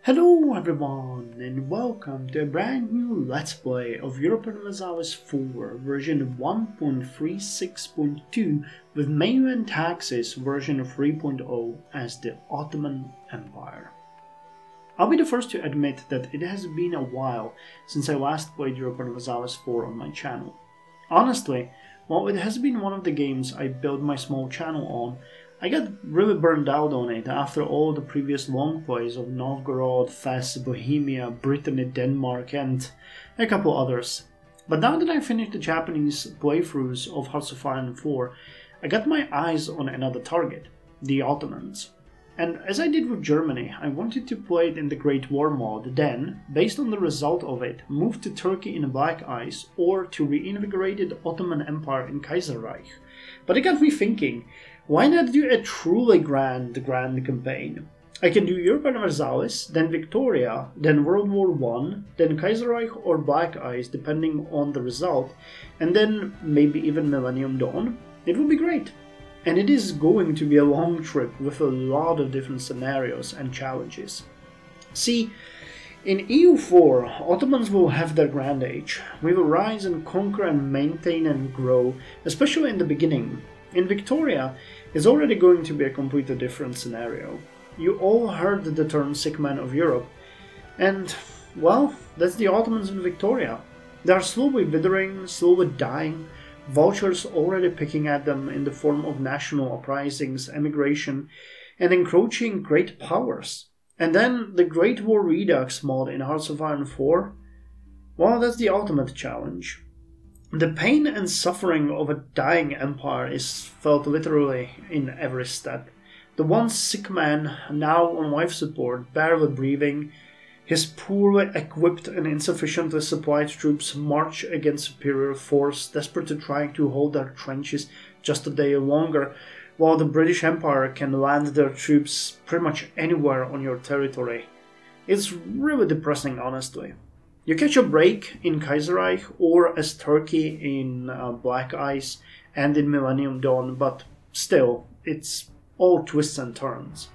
Hello everyone and welcome to a brand new Let's Play of Europa Universalis IV version 1.36.2 with MEIOU and Taxes version 3.0 as the Ottoman Empire. I'll be the first to admit that it has been a while since I last played Europa Universalis IV on my channel. Honestly, while it has been one of the games I built my small channel on, I got really burned out on it after all the previous long plays of Novgorod, Fez, Bohemia, Brittany, Denmark and a couple others. But now that I finished the Japanese playthroughs of Hearts of Fire IV, I got my eyes on another target, the Ottomans. And as I did with Germany, I wanted to play it in the Great War mode, then, based on the result of it, move to Turkey in Black Ice or to reinvigorated Ottoman Empire in Kaiserreich. But it got me thinking, why not do a truly grand campaign? I can do Europa Universalis, then Victoria, then World War I, then Kaiserreich or Black Ice depending on the result, and then maybe even Millennium Dawn. It would be great. And it is going to be a long trip with a lot of different scenarios and challenges. See, in EU4, Ottomans will have their grand age. We will rise and conquer and maintain and grow, especially in the beginning. In Victoria, it's already going to be a completely different scenario. You all heard the term sick man of Europe, and, well, that's the Ottomans in Victoria. They are slowly withering, slowly dying, vultures already picking at them in the form of national uprisings, emigration, and encroaching great powers. And then the Great War Redux mod in Hearts of Iron 4? Well, that's the ultimate challenge. The pain and suffering of a dying empire is felt literally in every step. The once sick man, now on life support, barely breathing, his poorly equipped and insufficiently supplied troops march against superior force, desperately trying to hold their trenches just a day longer, while the British Empire can land their troops pretty much anywhere on your territory. It's really depressing, honestly. You catch a break in Kaiserreich or as Turkey in Black Ice and in Millennium Dawn, but still, it's all twists and turns.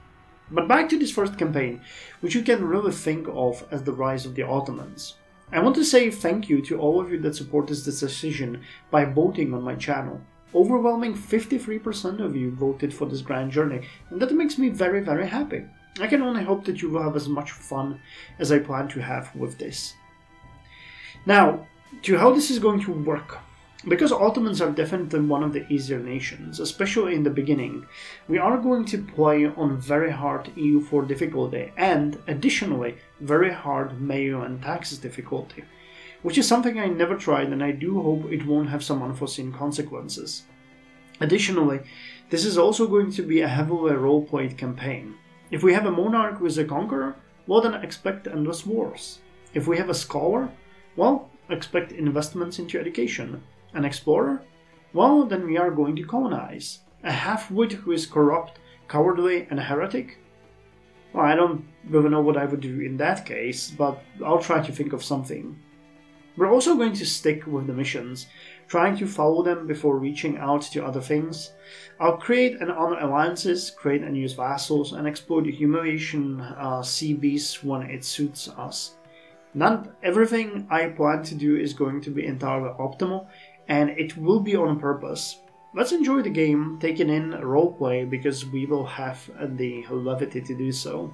But back to this first campaign, which you can really think of as the rise of the Ottomans. I want to say thank you to all of you that supported this decision by voting on my channel. Overwhelming 53% of you voted for this grand journey, and that makes me very, very happy. I can only hope that you will have as much fun as I plan to have with this. Now, to how this is going to work. Because Ottomans are definitely one of the easier nations, especially in the beginning, we are going to play on very hard EU4 difficulty and, additionally, very hard MEIOU and Taxes difficulty, which is something I never tried and I do hope it won't have some unforeseen consequences. Additionally, this is also going to be a heavily role-played campaign. If we have a monarch who is a conqueror, well then expect endless wars. If we have a scholar, well, expect investments into education. An explorer? Well, then we are going to colonize. A half-wit who is corrupt, cowardly, and a heretic? Well, I don't really know what I would do in that case, but I'll try to think of something. We're also going to stick with the missions, trying to follow them before reaching out to other things. I'll create and honor alliances, create and use vassals, and exploit humiliation CBs when it suits us. Not everything I plan to do is going to be entirely optimal, and it will be on purpose. Let's enjoy the game, taking in roleplay because we will have the levity to do so.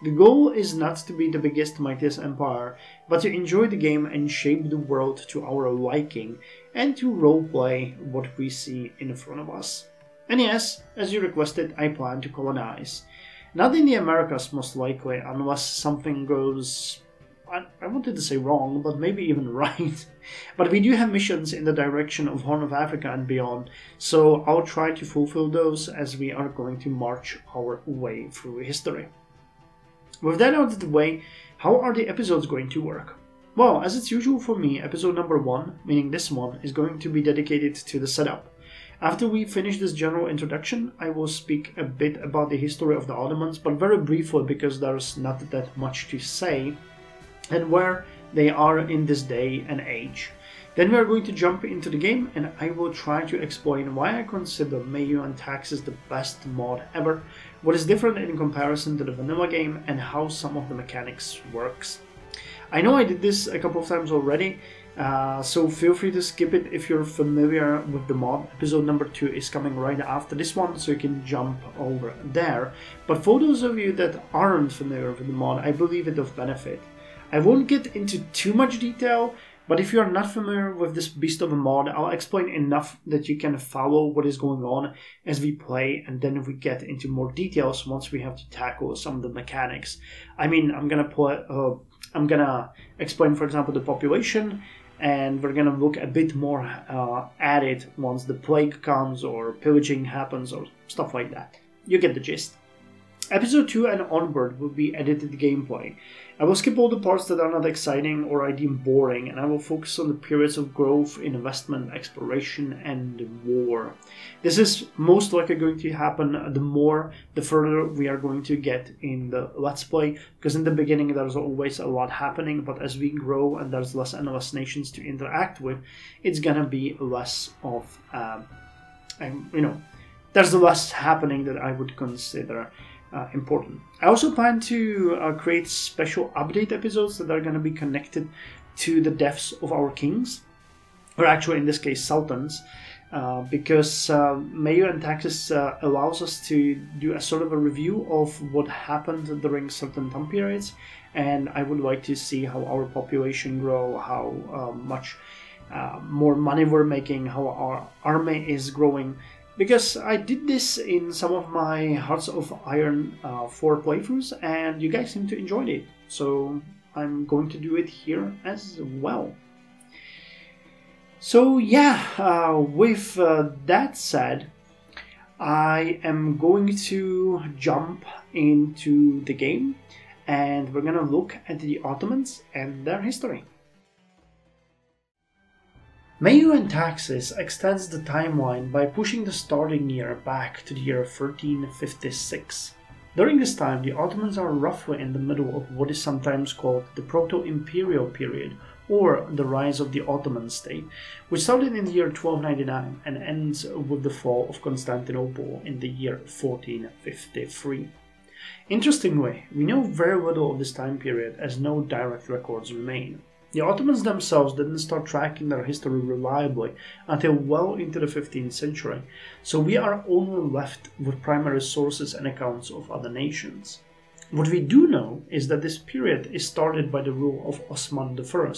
The goal is not to be the biggest, mightiest empire, but to enjoy the game and shape the world to our liking, and to roleplay what we see in front of us. And yes, as you requested, I plan to colonize. Not in the Americas most likely, unless something goes, I wanted to say wrong, but maybe even right. But we do have missions in the direction of Horn of Africa and beyond, so I'll try to fulfill those as we are going to march our way through history. With that out of the way, how are the episodes going to work? Well, as it's usual for me, episode number 1, meaning this one, is going to be dedicated to the setup. After we finish this general introduction, I will speak a bit about the history of the Ottomans, but very briefly because there's not that much to say, and where they are in this day and age. Then we are going to jump into the game, and I will try to explain why I consider MEIOU and Taxes the best mod ever, what is different in comparison to the vanilla game, and how some of the mechanics works. I know I did this a couple of times already, so feel free to skip it if you're familiar with the mod. Episode number 2 is coming right after this one, so you can jump over there. But for those of you that aren't familiar with the mod, I believe it of benefit. I won't get into too much detail, but if you are not familiar with this beast of a mod, I'll explain enough that you can follow what is going on as we play, and then we get into more details once we have to tackle some of the mechanics. I mean, I'm gonna explain, for example, the population, and we're gonna look a bit more at it once the plague comes or pillaging happens or stuff like that. You get the gist. Episode 2 and onward will be edited gameplay. I will skip all the parts that are not exciting or I deem boring, and I will focus on the periods of growth, investment, exploration, and war. This is most likely going to happen the further we are going to get in the Let's Play, because in the beginning there's always a lot happening, but as we grow and there's less and less nations to interact with, it's gonna be less of, there's less happening that I would consider important. I also plan to create special update episodes that are going to be connected to the deaths of our kings, or actually in this case sultans, because MEIOU and Taxes allows us to do a sort of a review of what happened during certain time periods, and I would like to see how our population grow, how much more money we're making, how our army is growing. Because I did this in some of my Hearts of Iron 4 playthroughs, and you guys seem to enjoy it, so I'm going to do it here as well. So yeah, with that said, I am going to jump into the game, and we're gonna look at the Ottomans and their history. MEIOU and Taxes extends the timeline by pushing the starting year back to the year 1356. During this time, the Ottomans are roughly in the middle of what is sometimes called the Proto-Imperial period, or the rise of the Ottoman state, which started in the year 1299 and ends with the fall of Constantinople in the year 1453. Interestingly, we know very little of this time period as no direct records remain. The Ottomans themselves didn't start tracking their history reliably until well into the 15th century, so we are only left with primary sources and accounts of other nations. What we do know is that this period is started by the rule of Osman I,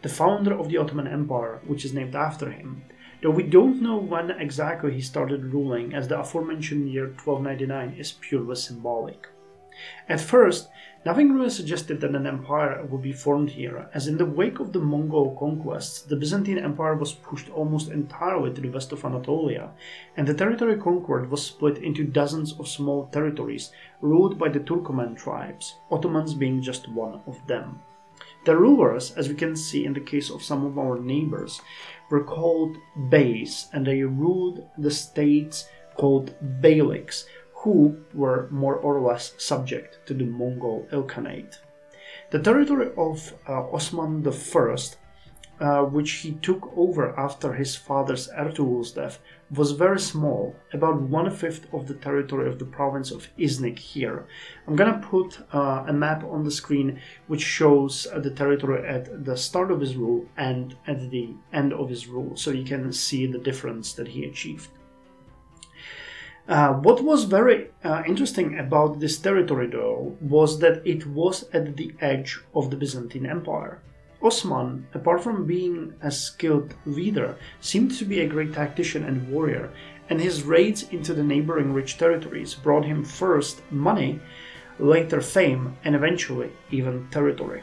the founder of the Ottoman Empire, which is named after him, though we don't know when exactly he started ruling, as the aforementioned year 1299 is purely symbolic. At first, nothing really suggested that an empire would be formed here, as in the wake of the Mongol conquests, the Byzantine Empire was pushed almost entirely to the west of Anatolia, and the territory conquered was split into dozens of small territories ruled by the Turkoman tribes, Ottomans being just one of them. The rulers, as we can see in the case of some of our neighbors, were called beys, and they ruled the states called beyliks, who were more or less subject to the Mongol Ilkhanate. The territory of Osman I, which he took over after his father's Ertugrul's death, was very small, about 1/5 of the territory of the province of Iznik here. I'm gonna put a map on the screen which shows the territory at the start of his rule and at the end of his rule, so you can see the difference that he achieved. What was very interesting about this territory, though, was that it was at the edge of the Byzantine Empire. Osman, apart from being a skilled leader, seemed to be a great tactician and warrior, and his raids into the neighboring rich territories brought him first money, later fame, and eventually even territory.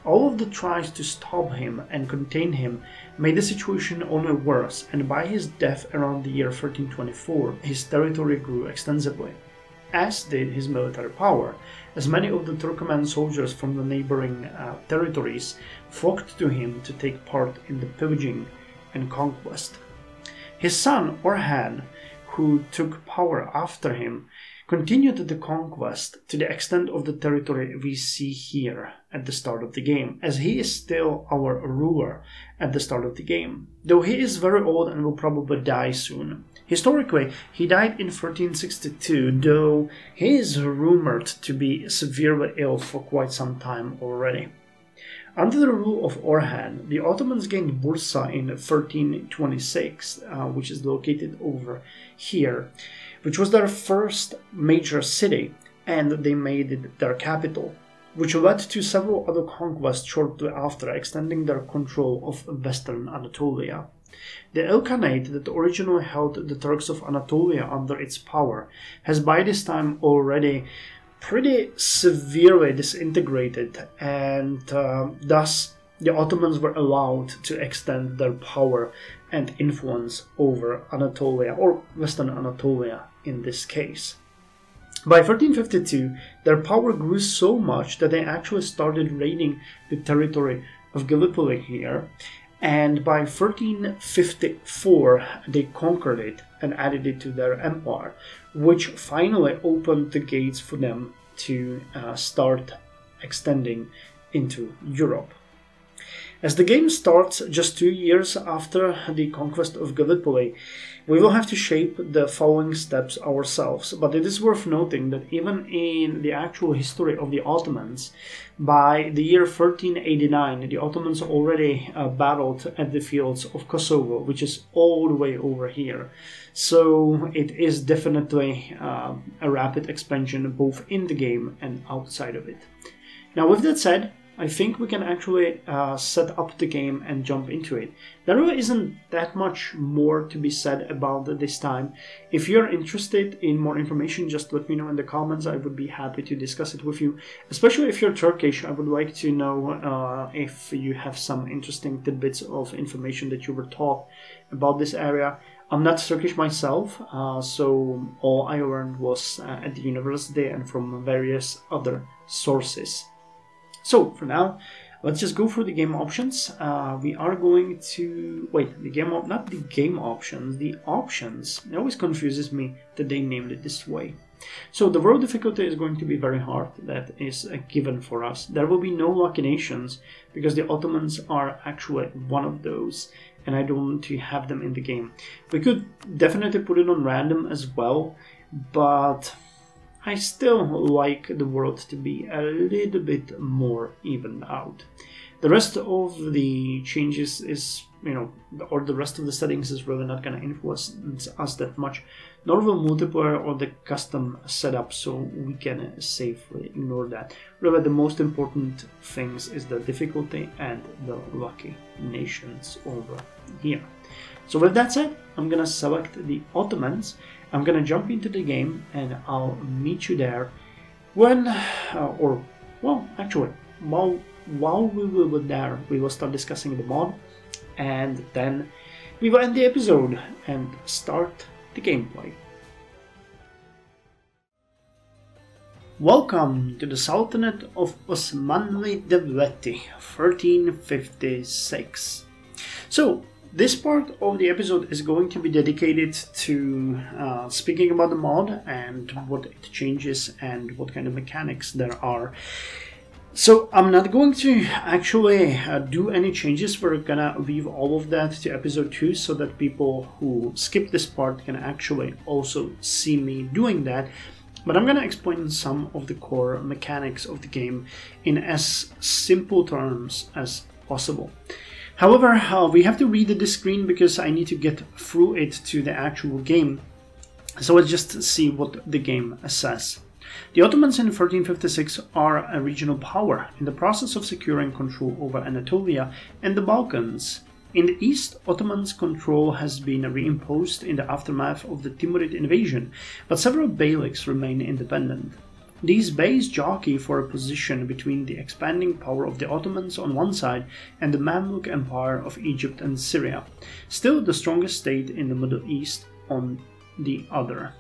All of the tries to stop him and contain him made the situation only worse, and by his death around the year 1324, his territory grew extensively, as did his military power, as many of the Turkoman soldiers from the neighboring territories flocked to him to take part in the pillaging and conquest. His son, Orhan, who took power after him, continued the conquest to the extent of the territory we see here, at the start of the game, as he is still our ruler at the start of the game, though he is very old and will probably die soon. Historically, he died in 1362, though he is rumored to be severely ill for quite some time already. Under the rule of Orhan, the Ottomans gained Bursa in 1326, which is located over here, which was their first major city, and they made it their capital, which led to several other conquests shortly after, extending their control of western Anatolia. The Ilkhanate that originally held the Turks of Anatolia under its power has by this time already pretty severely disintegrated, and thus the Ottomans were allowed to extend their power and influence over Anatolia, or Western Anatolia in this case. By 1352, their power grew so much that they actually started raiding the territory of Gallipoli here, and by 1354 they conquered it and added it to their empire, which finally opened the gates for them to start extending into Europe. As the game starts just 2 years after the conquest of Gallipoli, we will have to shape the following steps ourselves, but it is worth noting that even in the actual history of the Ottomans, by the year 1389, the Ottomans already battled at the fields of Kosovo, which is all the way over here. So it is definitely a rapid expansion both in the game and outside of it. Now, with that said, I think we can actually set up the game and jump into it. There really isn't that much more to be said about this time. If you're interested in more information, just let me know in the comments. I would be happy to discuss it with you. Especially if you're Turkish, I would like to know if you have some interesting tidbits of information that you were taught about this area. I'm not Turkish myself, so all I learned was at the university and from various other sources. So, for now, let's just go through the game options. We are going to... Wait, not the game options, the options. It always confuses me that they named it this way. So, the world difficulty is going to be very hard. That is a given for us. There will be no lucky nations, because the Ottomans are actually one of those, and I don't want to have them in the game. We could definitely put it on random as well, but I still like the world to be a little bit more evened out. The rest of the changes is, or the rest of the settings is really not going to influence us that much, nor will multiplayer or the custom setup, so we can safely ignore that. Really, the most important things is the difficulty and the lucky nations over here. So with that said, I'm going to select the Ottomans. I'm going to jump into the game and I'll meet you there when, while we will be there, we will start discussing the mod, and then we will end the episode and start the gameplay. Welcome to the Sultanate of Osmanli Devleti, 1356. So, this part of the episode is going to be dedicated to speaking about the mod and what it changes and what kind of mechanics there are. So I'm not going to actually do any changes. We're gonna leave all of that to episode 2 so that people who skip this part can actually also see me doing that. But I'm gonna explain some of the core mechanics of the game in as simple terms as possible. However, we have to read the screen because I need to get through it to the actual game. So let's just see what the game says. The Ottomans in 1356 are a regional power in the process of securing control over Anatolia and the Balkans. In the east, Ottoman's control has been reimposed in the aftermath of the Timurid invasion, but several beyliks remain independent. These beys jockey for a position between the expanding power of the Ottomans on one side and the Mamluk Empire of Egypt and Syria, still the strongest state in the Middle East, on the other.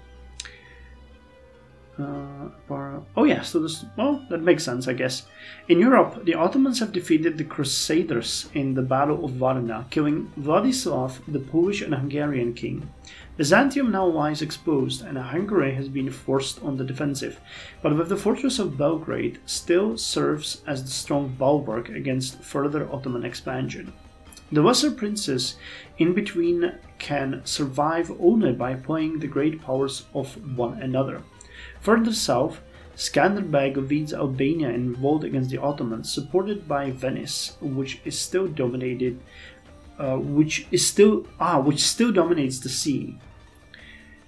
Oh yeah, so this, well, that makes sense, I guess. In Europe, the Ottomans have defeated the Crusaders in the Battle of Varna, killing Vladislav, the Polish and Hungarian king. Byzantium now lies exposed, and Hungary has been forced on the defensive, but with the fortress of Belgrade still serves as the strong bulwark against further Ottoman expansion. The lesser princes in between can survive only by playing the great powers of one another. Further south, Skanderbeg leads Albania in revolt against the Ottomans, supported by Venice, which still dominates the sea.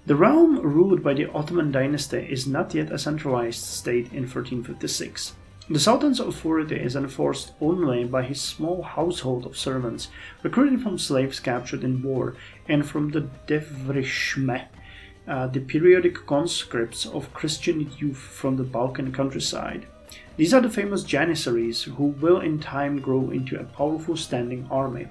The realm ruled by the Ottoman dynasty is not yet a centralized state in 1356. The Sultan's authority is enforced only by his small household of servants, recruited from slaves captured in war, and from the Devrishme, the periodic conscripts of Christian youth from the Balkan countryside. These are the famous Janissaries, who will in time grow into a powerful standing army.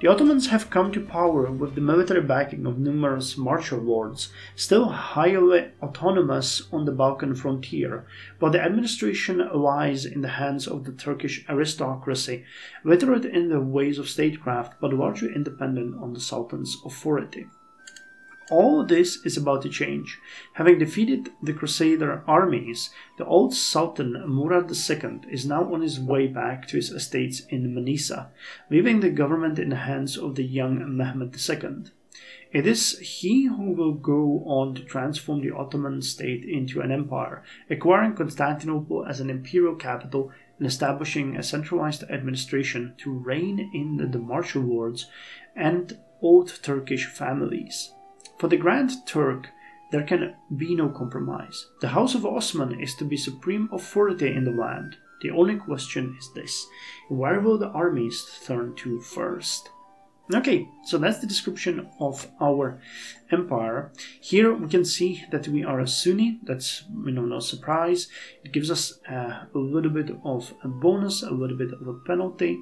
The Ottomans have come to power with the military backing of numerous martial lords, still highly autonomous on the Balkan frontier, but the administration lies in the hands of the Turkish aristocracy, literate in the ways of statecraft but largely independent on the Sultan's authority. All this is about to change. Having defeated the Crusader armies, the old Sultan Murad II is now on his way back to his estates in Manisa, leaving the government in the hands of the young Mehmed II. It is he who will go on to transform the Ottoman state into an empire, acquiring Constantinople as an imperial capital and establishing a centralized administration to rein in the martial lords and old Turkish families. For the Grand Turk, there can be no compromise. The House of Osman is to be supreme authority in the land. The only question is this: where will the armies turn to first? Okay, so that's the description of our empire. Here we can see that we are a Sunni. That's no surprise. It gives us a little bit of a bonus, a little bit of a penalty.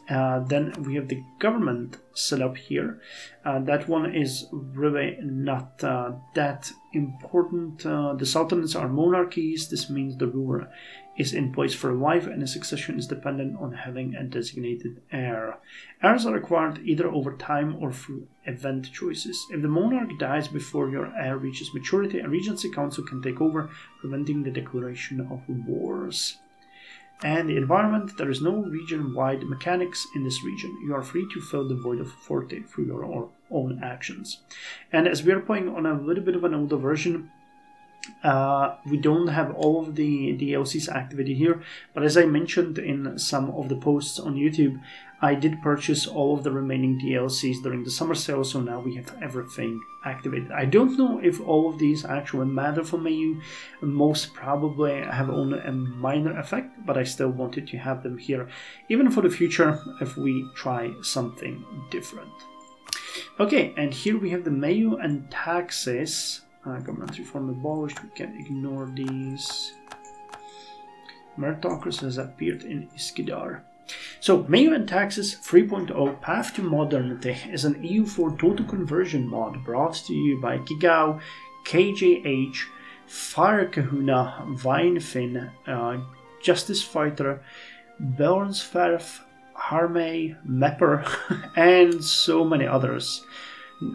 Then we have the government set up here. That one is really not that important. The sultanates are monarchies. This means the ruler is in place for life and the succession is dependent on having a designated heir. Heirs are acquired either over time or through event choices. If the monarch dies before your heir reaches maturity, a regency council can take over, preventing the declaration of wars. And the environment, there is no region-wide mechanics in this region. You are free to fill the void of authority through your own actions. And as we are playing on a little bit of an older version, we don't have all of the DLCs activated here, but as I mentioned in some of the posts on YouTube, I did purchase all of the remaining DLCs during the summer sale, so now we have everything activated. I don't know if all of these actually matter for MEIOU. Most probably have only a minor effect, but I still wanted to have them here, even for the future if we try something different. Okay, and here we have the MEIOU and Taxes. Government reform abolished, we can ignore these. Meritocracy has appeared in Iskidar. So, MEIOU and Taxes 3.0 Path to Modernity is an EU4 total conversion mod brought to you by Gigau, KJH, FireKahuna, Vinefin, Justice Fighter, Beorsferth, Harmay, Mepper, and so many others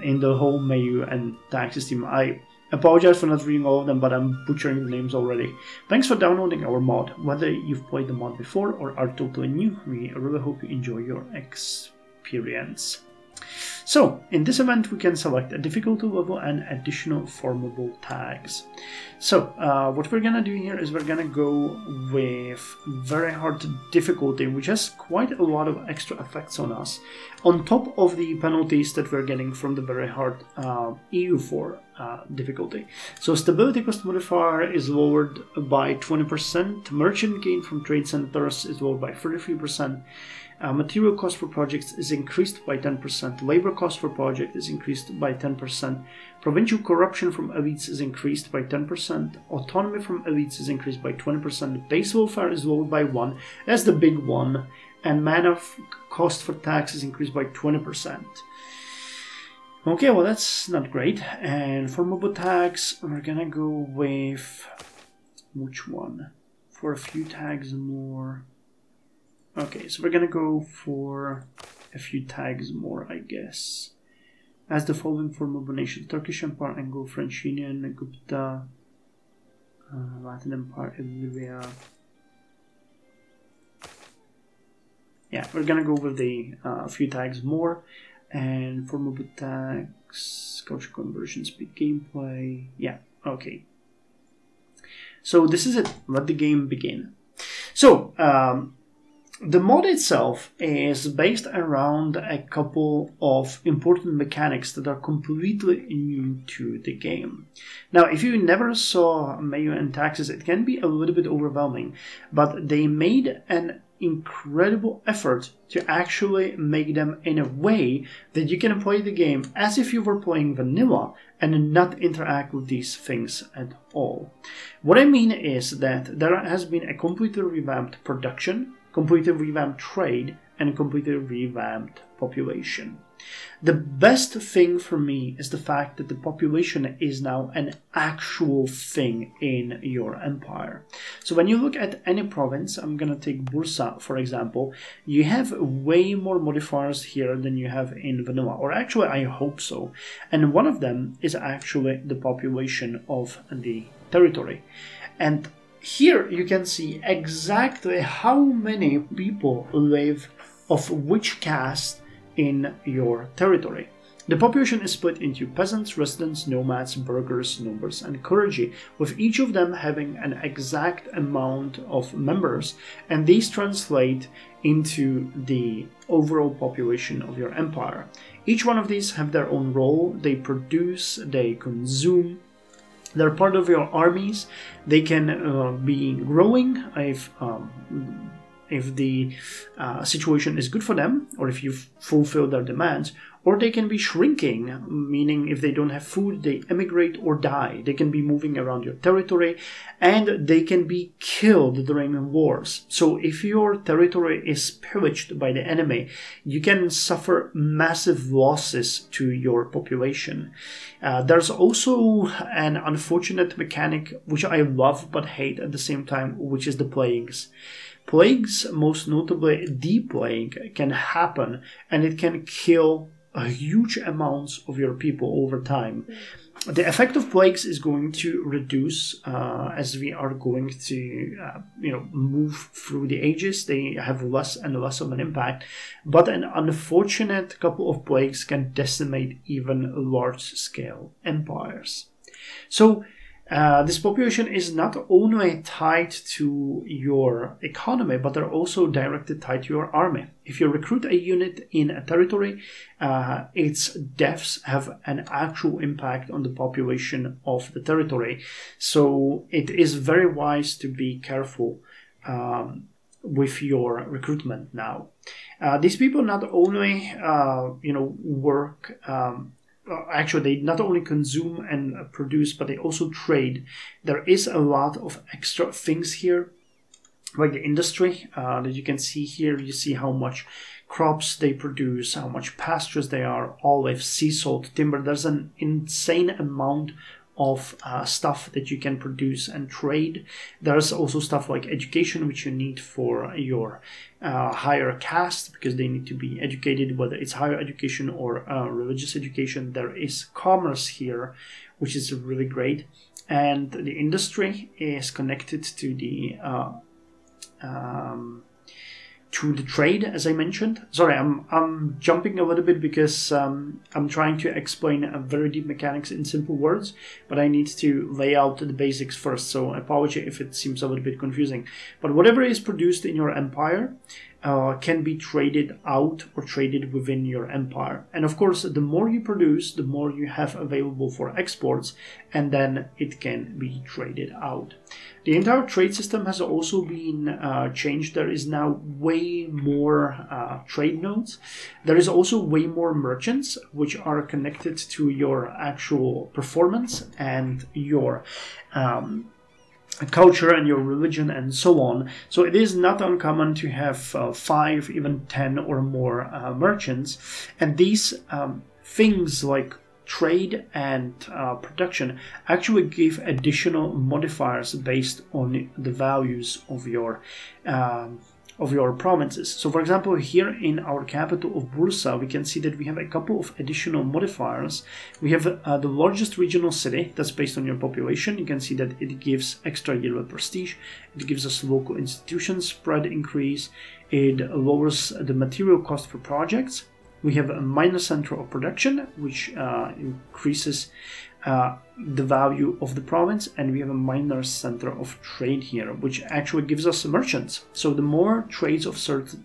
in the whole MEIOU and Taxes team. I apologize for not reading all of them, but I'm butchering the names already. Thanks for downloading our mod. Whether you've played the mod before or are totally new, we really hope you enjoy your experience. So, in this event we can select a difficulty level and additional formable tags. So, what we're gonna do here is we're gonna go with very hard difficulty, which has quite a lot of extra effects on us, on top of the penalties that we're getting from the very hard EU4 difficulty. So, stability cost modifier is lowered by 20%, merchant gain from trade centers is lowered by 33%, material cost for projects is increased by 10%, labor cost for project is increased by 10%, provincial corruption from elites is increased by 10%, autonomy from elites is increased by 20%, base welfare is lowered by 1, that's the big one, and mana cost for tax is increased by 20%. Okay, well that's not great. And for mobile tax, we're gonna go with which one? For a few tags more. Okay, so we're gonna go for a few tags more, I guess. As the following for mobile nations: Turkish Empire, Anglo French Union, Gupta, Latin Empire, Illyria. Yeah, we're gonna go with the few tags more. And for mobile tags, culture conversion, speed gameplay. Yeah, okay. So this is it. Let the game begin. So the mod itself is based around a couple of important mechanics that are completely new to the game. Now, if you never saw MEIOU and Taxes, it can be a little bit overwhelming, but they made an incredible effort to actually make them in a way that you can play the game as if you were playing vanilla and not interact with these things at all. What I mean is that there has been a completely revamped production, completely revamped trade, and completely revamped population. The best thing for me is the fact that the population is now an actual thing in your empire. So when you look at any province, I'm going to take Bursa for example, you have way more modifiers here than you have in vanilla, or actually I hope so. And one of them is actually the population of the territory. And here you can see exactly how many people live of which caste in your territory. The population is split into peasants, residents, nomads, burghers, nobles, and clergy, with each of them having an exact amount of members, and these translate into the overall population of your empire. Each one of these have their own role. They produce, they consume, they're part of your armies. They can be growing if the situation is good for them, or if you fulfill their demands, or they can be shrinking, meaning if they don't have food, they emigrate or die. They can be moving around your territory, and they can be killed during wars. So if your territory is pillaged by the enemy, you can suffer massive losses to your population. There's also an unfortunate mechanic, which I love but hate at the same time, which is the plagues. Plagues, most notably the plague, can happen, and it can kill a huge amounts of your people over time. The effect of plagues is going to reduce as we are going to move through the ages. They have less and less of an impact, but an unfortunate couple of plagues can decimate even large-scale empires. So this population is not only tied to your economy, but they're also directly tied to your army. If you recruit a unit in a territory, its deaths have an actual impact on the population of the territory. So it is very wise to be careful with your recruitment now. These people not only work. Actually, they not only consume and produce, but they also trade. There is a lot of extra things here, like the industry that you can see here. You see how much crops they produce, how much pastures they are, olive, sea salt, timber. There's an insane amount of stuff that you can produce and trade. There's also stuff like education, which you need for your higher caste, because they need to be educated, whether it's higher education or religious education. There is commerce here, which is really great. And the industry is connected to the trade, as I mentioned. Sorry, I'm jumping a little bit because I'm trying to explain a very deep mechanics in simple words, but I need to lay out the basics first, so I apologize if it seems a little bit confusing. But whatever is produced in your empire can be traded out or traded within your empire. And of course, the more you produce, the more you have available for exports, and then it can be traded out. The entire trade system has also been changed. There is now way more trade nodes. There is also way more merchants, which are connected to your actual performance and your culture and your religion and so on. So it is not uncommon to have 5, even 10 or more merchants, and these things like trade and production actually give additional modifiers based on the values of your provinces. So for example, here in our capital of Bursa, we can see that we have a couple of additional modifiers. We have the largest regional city that's based on your population. You can see that it gives extra yearly prestige. It gives us local institutions spread increase. It lowers the material cost for projects. We have a minor center of production, which increases the value of the province, and we have a minor center of trade here, which actually gives us merchants. So the more trades of certain,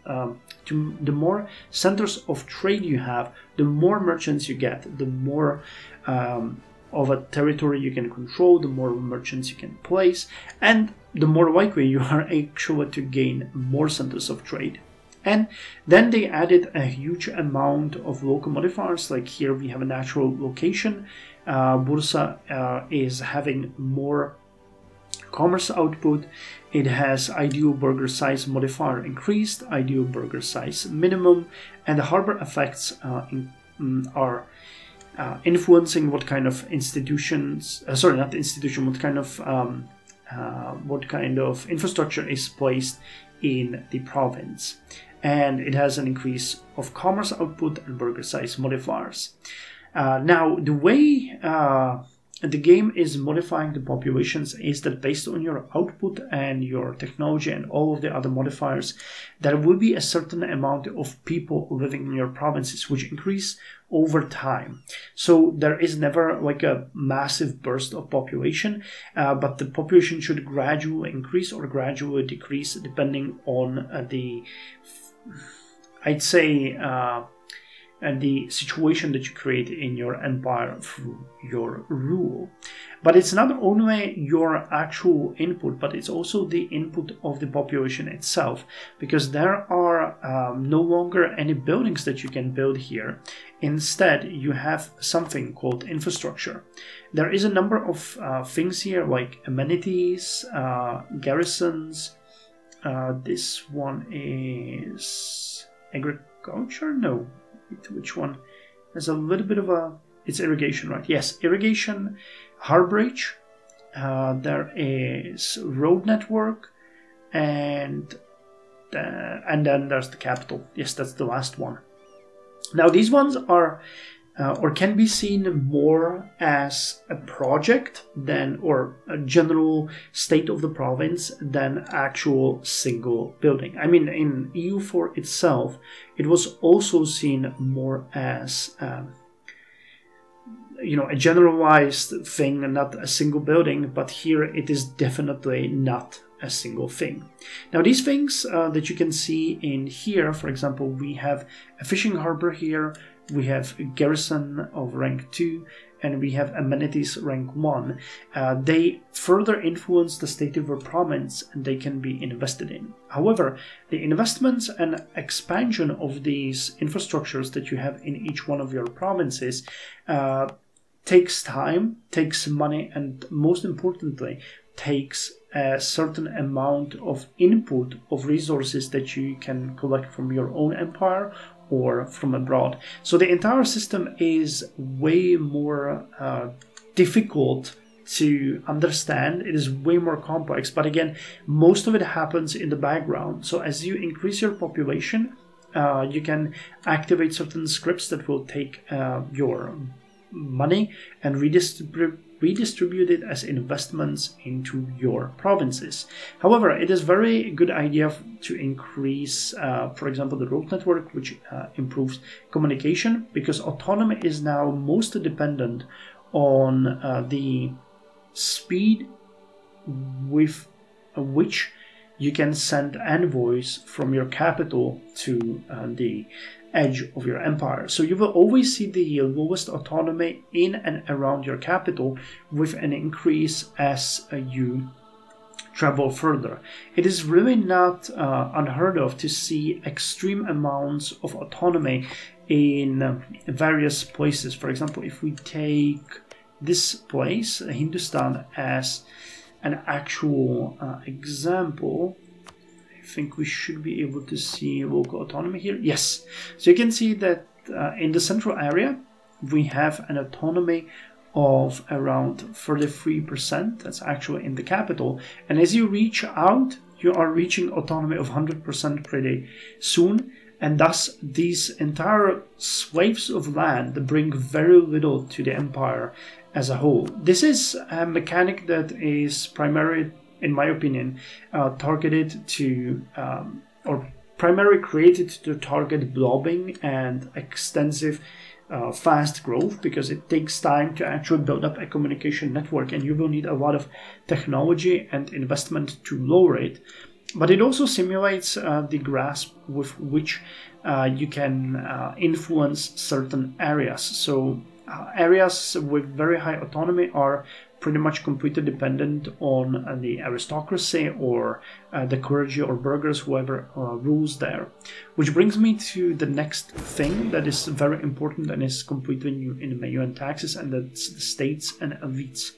the more centers of trade you have, the more merchants you get, the more of a territory you can control, the more merchants you can place, and the more likely you are actually to gain more centers of trade. And then they added a huge amount of local modifiers, like here we have a natural location. Bursa is having more commerce output. It has ideal burger size modifier increased, ideal burger size minimum, and the harbor effects are influencing what kind of institutions, what kind of infrastructure is placed in the province. And it has an increase of commerce output and burger size modifiers. Now, the way the game is modifying the populations is that based on your output and your technology and all of the other modifiers, there will be a certain amount of people living in your provinces, which increase over time. So there is never like a massive burst of population, but the population should gradually increase or gradually decrease depending on the situation that you create in your empire through your rule. But it's not only your actual input, but it's also the input of the population itself, because there are no longer any buildings that you can build here. Instead, you have something called infrastructure. There is a number of things here like amenities, garrisons. This one is agriculture? No. Which one? There's a little bit of a... It's irrigation, right? Yes, irrigation, harborage. There is road network, and then there's the capital. Yes, that's the last one. Now these ones are or can be seen more as a project than, or a general state of the province than actual single building. I mean, in EU4 itself, it was also seen more as a generalized thing and not a single building, but here it is definitely not a single thing. Now these things that you can see in here, for example, we have a fishing harbor here, we have a garrison of rank 2, and we have amenities rank 1. They further influence the state of your province and they can be invested in. However, the investments and expansion of these infrastructures that you have in each one of your provinces takes time, takes money, and most importantly, takes a certain amount of input of resources that you can collect from your own empire or from abroad. So the entire system is way more difficult to understand. It is way more complex, but again, most of it happens in the background. So as you increase your population, you can activate certain scripts that will take your money and redistribute it as investments into your provinces. However, it is very good idea to increase, for example, the road network, which improves communication, because autonomy is now most dependent on the speed with which you can send envoys from your capital to the edge of your empire. So you will always see the lowest autonomy in and around your capital, with an increase as you travel further. It is really not unheard of to see extreme amounts of autonomy in various places. For example, if we take this place, Hindustan, as an actual example, I think we should be able to see local autonomy here. Yes, so you can see that in the central area we have an autonomy of around 33%. That's actually in the capital. And as you reach out, you are reaching autonomy of 100% pretty soon. And thus, these entire swathes of land bring very little to the empire as a whole. This is a mechanic that is primarily, in my opinion, targeted to, or primarily created to target blobbing and extensive fast growth, because it takes time to actually build up a communication network, and you will need a lot of technology and investment to lower it. But it also simulates the grasp with which you can influence certain areas. So areas with very high autonomy are pretty much completely dependent on the aristocracy or the clergy or burghers, whoever rules there. Which brings me to the next thing that is very important and is completely new in MEIOU and Taxes, and that's the states and elites.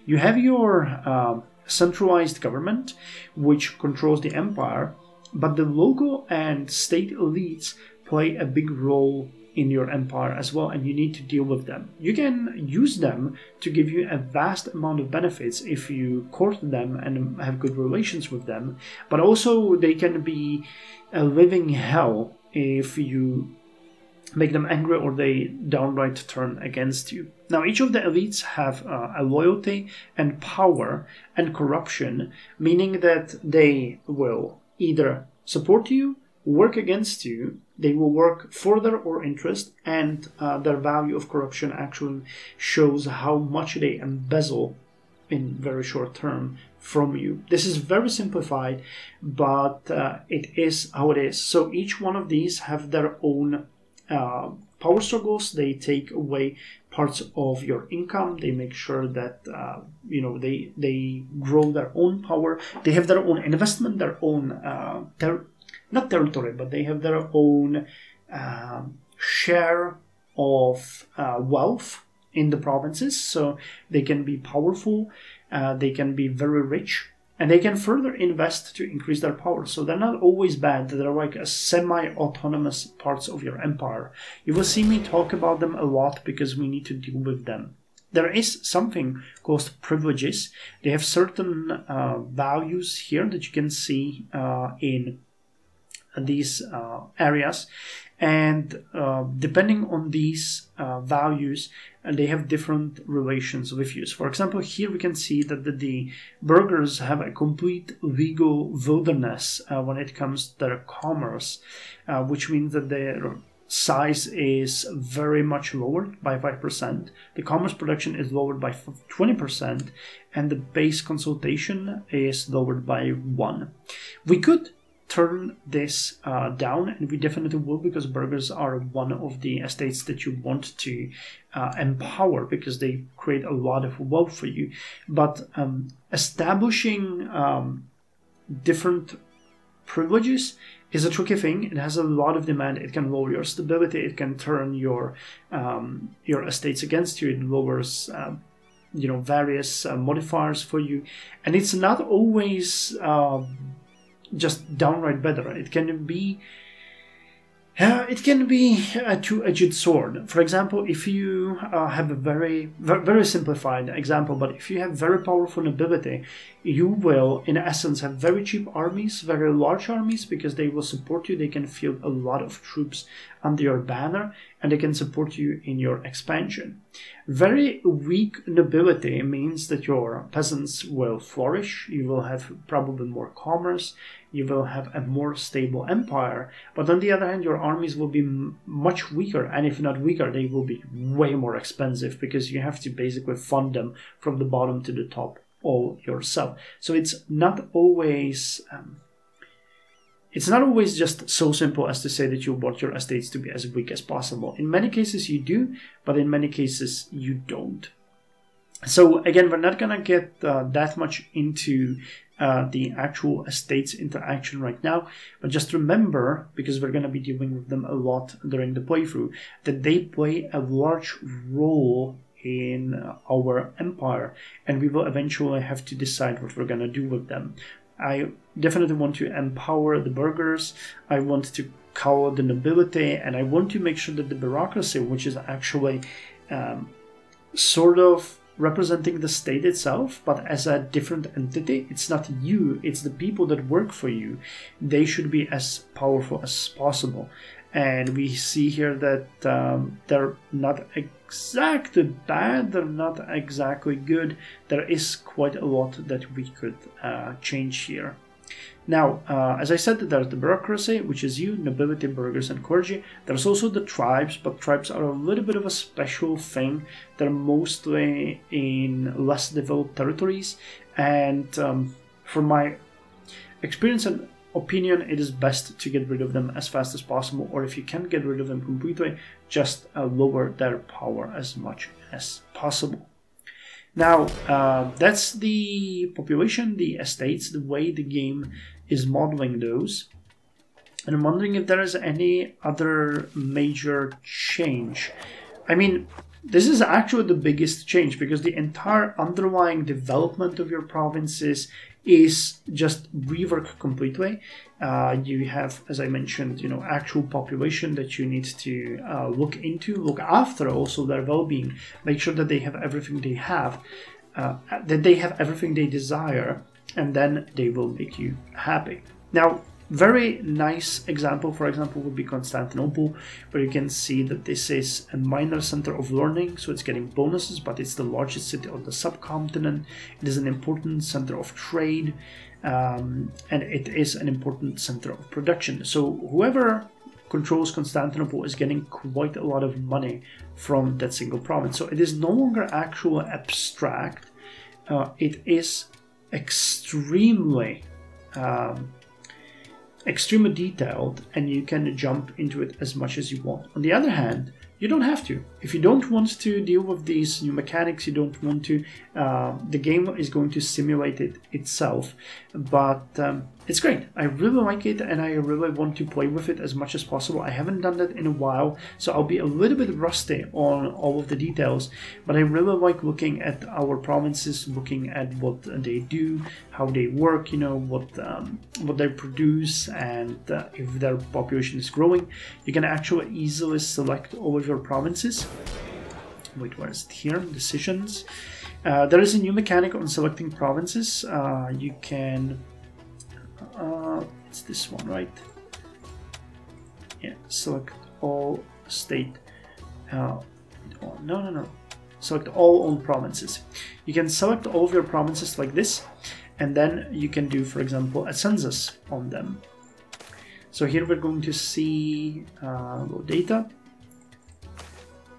You have your centralized government, which controls the empire, but the local and state elites play a big role in your empire as well, and you need to deal with them. You can use them to give you a vast amount of benefits if you court them and have good relations with them, but also they can be a living hell if you make them angry or they downright turn against you. Now, each of the elites have a loyalty and power and corruption, meaning that they will either support you, work against you, they will work for their own interest, and their value of corruption actually shows how much they embezzle in very short term from you. This is very simplified, but it is how it is. So each one of these have their own power struggles. They take away parts of your income. They make sure that they grow their own power. They have their own investment, their own not territory, but they have their own share of wealth in the provinces. So they can be powerful, they can be very rich, and they can further invest to increase their power. So they're not always bad. They're like a semi-autonomous parts of your empire. You will see me talk about them a lot because we need to deal with them. There is something called privileges. They have certain values here that you can see in these areas, and depending on these values, they have different relations with you. So for example, here we can see that the burghers have a complete legal wilderness when it comes to their commerce, which means that their size is very much lowered by 5%. The commerce production is lowered by 20%, and the base consultation is lowered by 1. We could turn this down, and we definitely will, because burghers are one of the estates that you want to empower because they create a lot of wealth for you. But establishing different privileges is a tricky thing. It has a lot of demand. It can lower your stability. It can turn your estates against you. It lowers various modifiers for you, and it's not always just downright better. It can be a two-edged sword. For example, if you have a very simplified example, but if you have very powerful nobility, you will, in essence, have very cheap armies, very large armies, because they will support you. They can field a lot of troops under your banner, and they can support you in your expansion. Very weak nobility means that your peasants will flourish. You will have probably more commerce. You will have a more stable empire. But on the other hand, your armies will be much weaker, and if not weaker, they will be way more expensive, because you have to basically fund them from the bottom to the top all yourself. So it's not always just so simple as to say that you want your estates to be as weak as possible. In many cases you do, but in many cases you don't. So again, we're not gonna get that much into the actual estates interaction right now, but just remember, because we're gonna be dealing with them a lot during the playthrough, that they play a large role in our empire, and we will eventually have to decide what we're gonna do with them. I definitely want to empower the burghers, I want to cower the nobility, and I want to make sure that the bureaucracy, which is actually sort of representing the state itself, but as a different entity. It's not you, it's the people that work for you. They should be as powerful as possible. And we see here that they're not exactly bad, they're not exactly good. There is quite a lot that we could change here. Now, as I said, there's the bureaucracy, which is you, nobility, burghers, and clergy. There's also the tribes, but tribes are a little bit of a special thing. They're mostly in less developed territories, and from my experience and opinion, it is best to get rid of them as fast as possible, or if you can't get rid of them completely, just lower their power as much as possible. Now, that's the population, the estates, the way the game is modeling those. And I'm wondering if there is any other major change. I mean, this is actually the biggest change, because the entire underlying development of your provinces is just reworked completely. You have, as I mentioned, actual population that you need to look after, also their well-being, make sure that they have everything they have, that they have everything they desire, and then they will make you happy. Now, very nice example, for example, would be Constantinople, where you can see that this is a minor center of learning, so it's getting bonuses, but it's the largest city on the subcontinent. It is an important center of trade, and it is an important center of production. So whoever controls Constantinople is getting quite a lot of money from that single province. So it is no longer actually abstract. It is extremely detailed, and you can jump into it as much as you want. On the other hand, you don't have to. If you don't want to deal with these new mechanics, you don't want to, the game is going to simulate it itself. But it's great. I really like it, and I really want to play with it as much as possible. I haven't done that in a while, so I'll be a little bit rusty on all of the details, but I really like looking at our provinces, looking at what they do, how they work, what they produce, and if their population is growing. You can actually easily select all of your provinces. Wait, where is it here? Decisions. There is a new mechanic on selecting provinces. You can... it's this one, right? Yeah, select all state. No. Select all owned provinces. You can select all of your provinces like this, and then you can do, for example, a census on them. So here we're going to see data,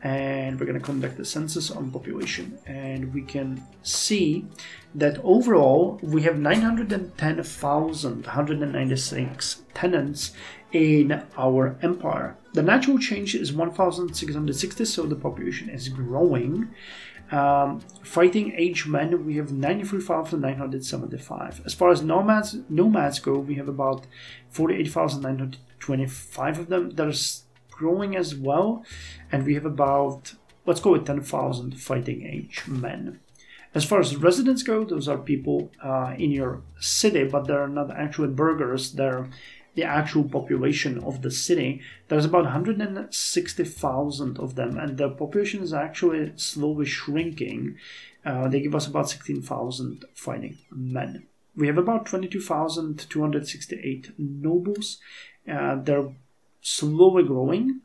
and we're going to conduct a census on population, and we can see that overall we have 910,196 tenants in our empire. The natural change is 1,660, so the population is growing. Fighting age men, we have 93,975. As far as nomads go, we have about 48,925 of them. There's growing as well, and we have about, let's go with 10,000 fighting age men. As far as residents go, those are people in your city, but they're not actually burghers, they're the actual population of the city. There's about 160,000 of them, and the population is actually slowly shrinking. They give us about 16,000 fighting men. We have about 22,268 nobles. They're slowly growing.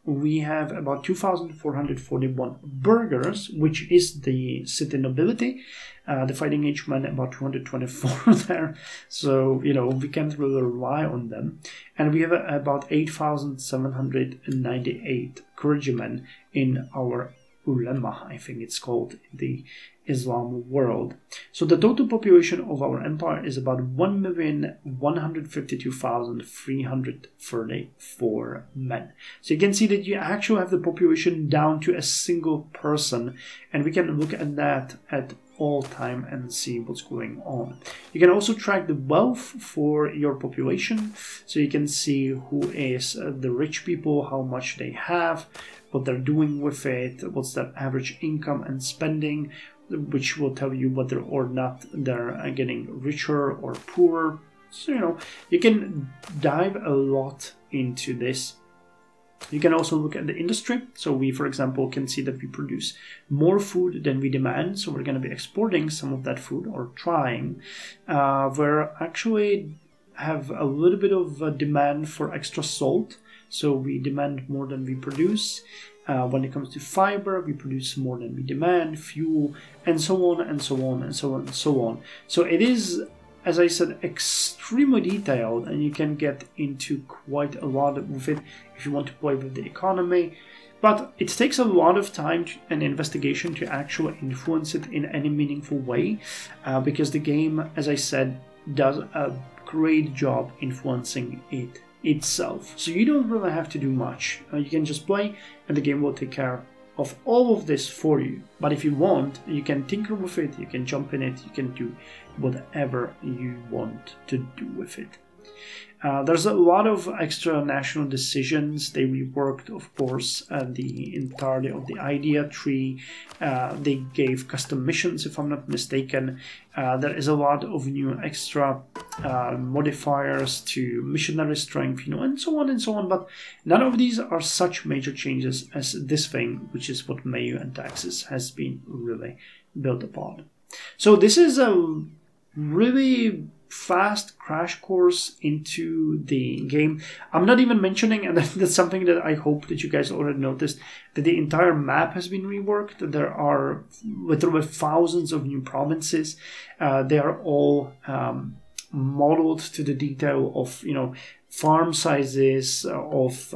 We have about 2,441 burghers, which is the city nobility. The fighting age men, about 224 there. So, we can't really rely on them. And we have about 8,798 clergymen in our ulema, I think it's called, in the Islam world. So the total population of our empire is about 1,152,334 men. So you can see that you actually have the population down to a single person, and we can look at that at all time and see what's going on. You can also track the wealth for your population, so you can see who is the rich people, how much they have, what they're doing with it, what's their average income and spending, which will tell you whether or not they're getting richer or poorer. So, you can dive a lot into this. You can also look at the industry. So we, for example, can see that we produce more food than we demand. So we're going to be exporting some of that food, or trying. We're actually have a little bit of a demand for extra salt. So we demand more than we produce. When it comes to fiber, we produce more than we demand, fuel, and so on and so on and so on and so on. So it is, as I said, extremely detailed, and you can get into quite a lot with it if you want to play with the economy. But it takes a lot of time and investigation to actually influence it in any meaningful way, because the game, as I said, does a great job influencing it itself. So you don't really have to do much. You can just play, and the game will take care of all of this for you. But if you want, you can tinker with it, you can jump in it, you can do whatever you want to do with it. There's a lot of extra national decisions. They reworked, of course, the entirety of the idea tree. They gave custom missions, if I'm not mistaken. There is a lot of new extra modifiers to missionary strength, and so on and so on. But none of these are such major changes as this thing, which is what MEIOU and Taxes has been really built upon. So this is a really fast crash course into the game. I'm not even mentioning, and that's something that I hope that you guys already noticed, that the entire map has been reworked. There are literally thousands of new provinces. They are all modeled to the detail of farm sizes, of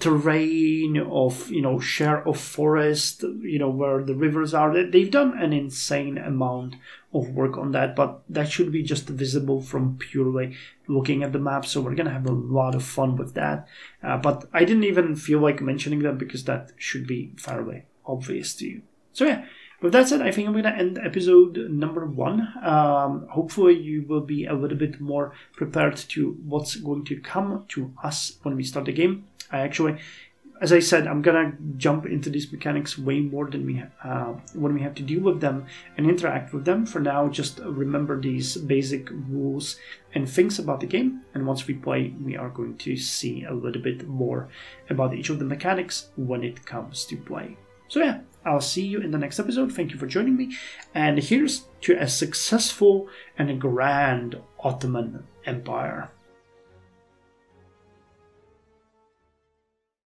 terrain, of share of forest, where the rivers are. They've done an insane amount of work on that, but that should be just visible from purely looking at the map. So we're gonna have a lot of fun with that. But I didn't even feel like mentioning that because that should be fairly obvious to you. So yeah. With that said, I think I'm going to end episode number 1. Hopefully you will be a little bit more prepared to what's going to come to us when we start the game. As I said, I'm going to jump into these mechanics way more than when we have to deal with them and interact with them. For now, just remember these basic rules and things about the game. And once we play, we are going to see a little bit more about each of the mechanics when it comes to play. So yeah, I'll see you in the next episode. Thank you for joining me. And here's to a successful and a grand Ottoman Empire.